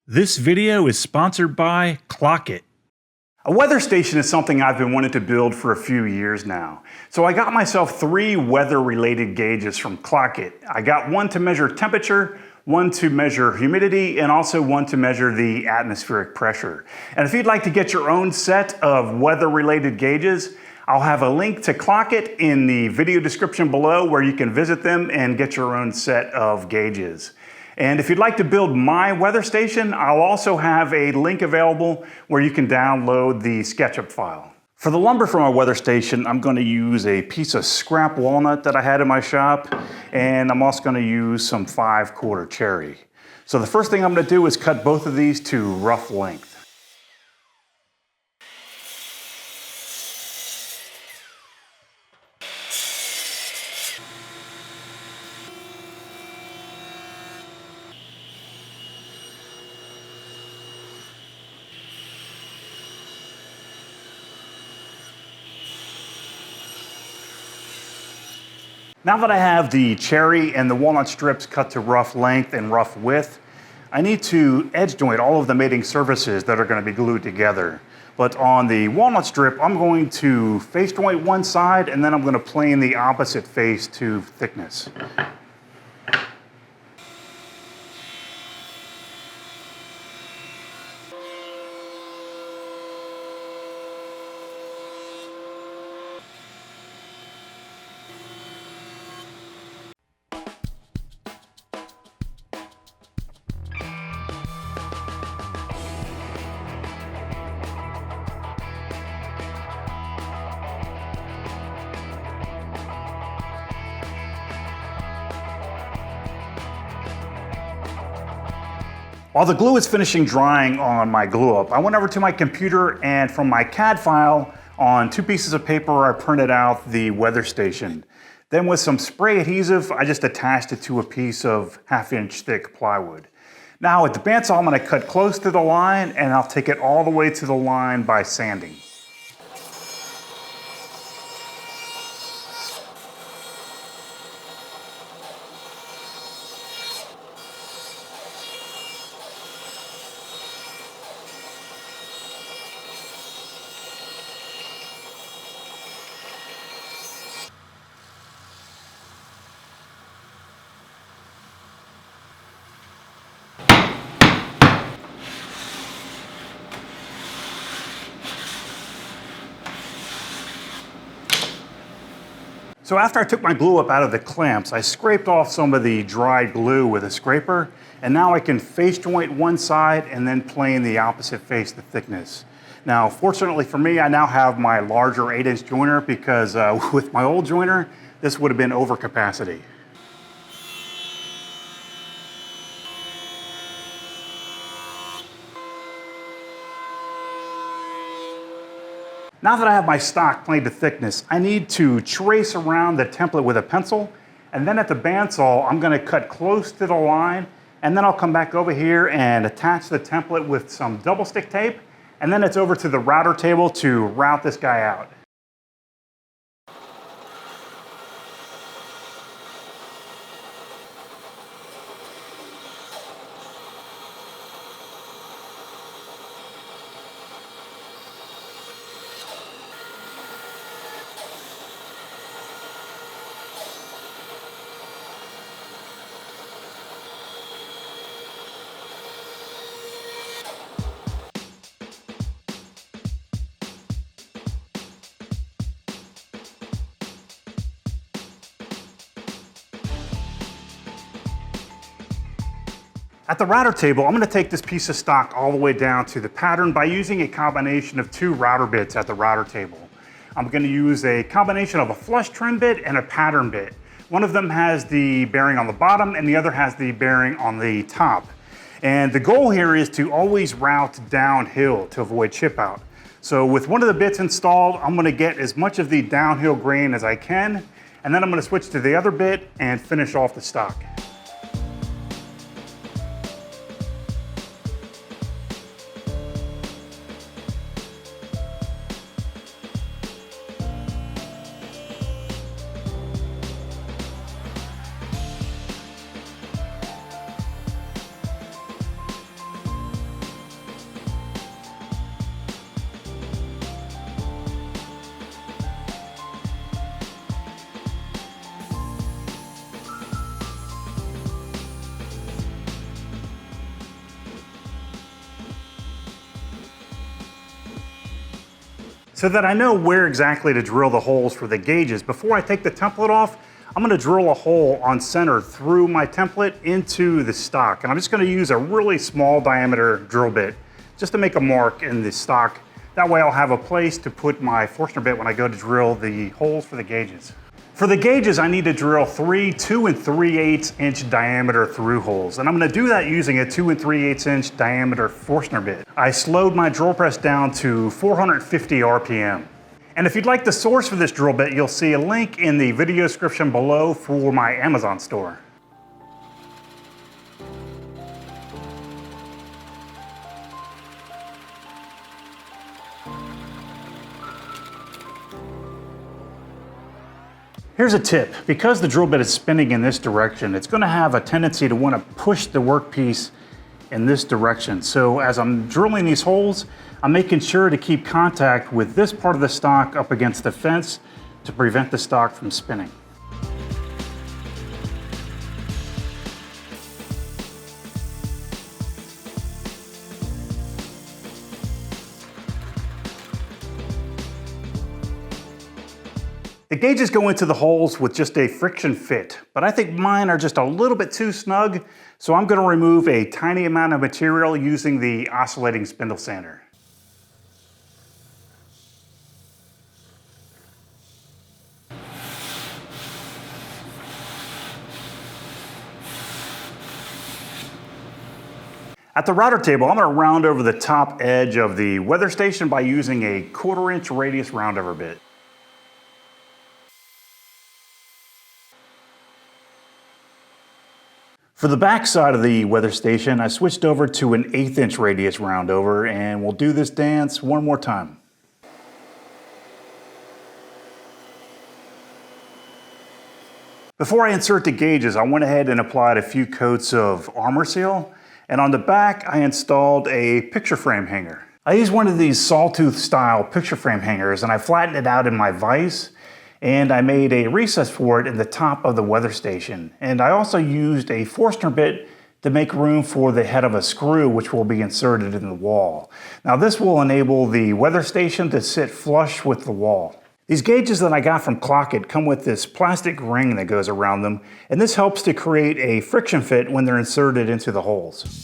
This video is sponsored by Clockit. A weather station is something I've been wanting to build for a few years now. So I got myself 3 weather-related gauges from Clockit. I got one to measure temperature, one to measure humidity, and also one to measure the atmospheric pressure. And if you'd like to get your own set of weather-related gauges, I'll have a link to Clockit in the video description below where you can visit them and get your own set of gauges. And if you'd like to build my weather station, I'll also have a link available where you can download the SketchUp file. For the lumber for my weather station, I'm going to use a piece of scrap walnut that I had in my shop, and I'm also going to use some 5/4 cherry. So the first thing I'm going to do is cut both of these to rough length. Now that I have the cherry and the walnut strips cut to rough length and rough width, I need to edge joint all of the mating surfaces that are going to be glued together. But on the walnut strip, I'm going to face joint one side and then I'm going to plane the opposite face to thickness. While the glue is finishing drying on my glue up, I went over to my computer and from my CAD file on 2 pieces of paper, I printed out the weather station. Then with some spray adhesive, I just attached it to a piece of 1/2 inch thick plywood. Now at the bandsaw, I'm going to cut close to the line and I'll take it all the way to the line by sanding. So after I took my glue up out of the clamps, I scraped off some of the dried glue with a scraper, and now I can face joint one side and then plane the opposite face to thickness. Now, fortunately for me, I now have my larger 8-inch joiner because with my old joiner, this would have been over capacity. Now that I have my stock planed to thickness, I need to trace around the template with a pencil, and then at the bandsaw, I'm going to cut close to the line, and then I'll come back over here and attach the template with some double stick tape, and then it's over to the router table to route this guy out. At the router table, I'm going to take this piece of stock all the way down to the pattern by using a combination of 2 router bits at the router table. I'm going to use a combination of a flush trim bit and a pattern bit. One of them has the bearing on the bottom and the other has the bearing on the top. And the goal here is to always route downhill to avoid chip out. So with one of the bits installed, I'm going to get as much of the downhill grain as I can, and then I'm going to switch to the other bit and finish off the stock. So that I know where exactly to drill the holes for the gauges, before I take the template off, I'm gonna drill a hole on center through my template into the stock. And I'm just gonna use a really small diameter drill bit just to make a mark in the stock. That way I'll have a place to put my Forstner bit when I go to drill the holes for the gauges. For the gauges, I need to drill 3 2 3/8 inch diameter through holes. And I'm gonna do that using a 2 3/8 inch diameter Forstner bit. I slowed my drill press down to 450 RPM. And if you'd like the source for this drill bit, you'll see a link in the video description below for my Amazon store. Here's a tip. Because the drill bit is spinning in this direction, it's gonna have a tendency to wanna push the workpiece in this direction. So as I'm drilling these holes, I'm making sure to keep contact with this part of the stock up against the fence to prevent the stock from spinning. The gauges go into the holes with just a friction fit, but I think mine are just a little bit too snug, so I'm going to remove a tiny amount of material using the oscillating spindle sander. At the router table, I'm going to round over the top edge of the weather station by using a 1/4 inch radius roundover bit. For the back side of the weather station, I switched over to an 1/8 inch radius roundover, and we'll do this dance one more time. Before I insert the gauges, I went ahead and applied a few coats of armor seal, and on the back I installed a picture frame hanger. I used one of these sawtooth style picture frame hangers, and I flattened it out in my vise, and I made a recess for it in the top of the weather station. And I also used a Forstner bit to make room for the head of a screw, which will be inserted in the wall. Now this will enable the weather station to sit flush with the wall. These gauges that I got from Clockit come with this plastic ring that goes around them, and this helps to create a friction fit when they're inserted into the holes.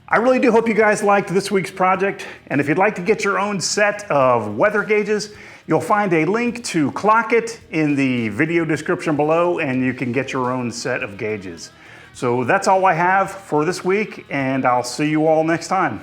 I really do hope you guys liked this week's project, and if you'd like to get your own set of weather gauges, you'll find a link to Clockit in the video description below, and you can get your own set of gauges. So that's all I have for this week, and I'll see you all next time.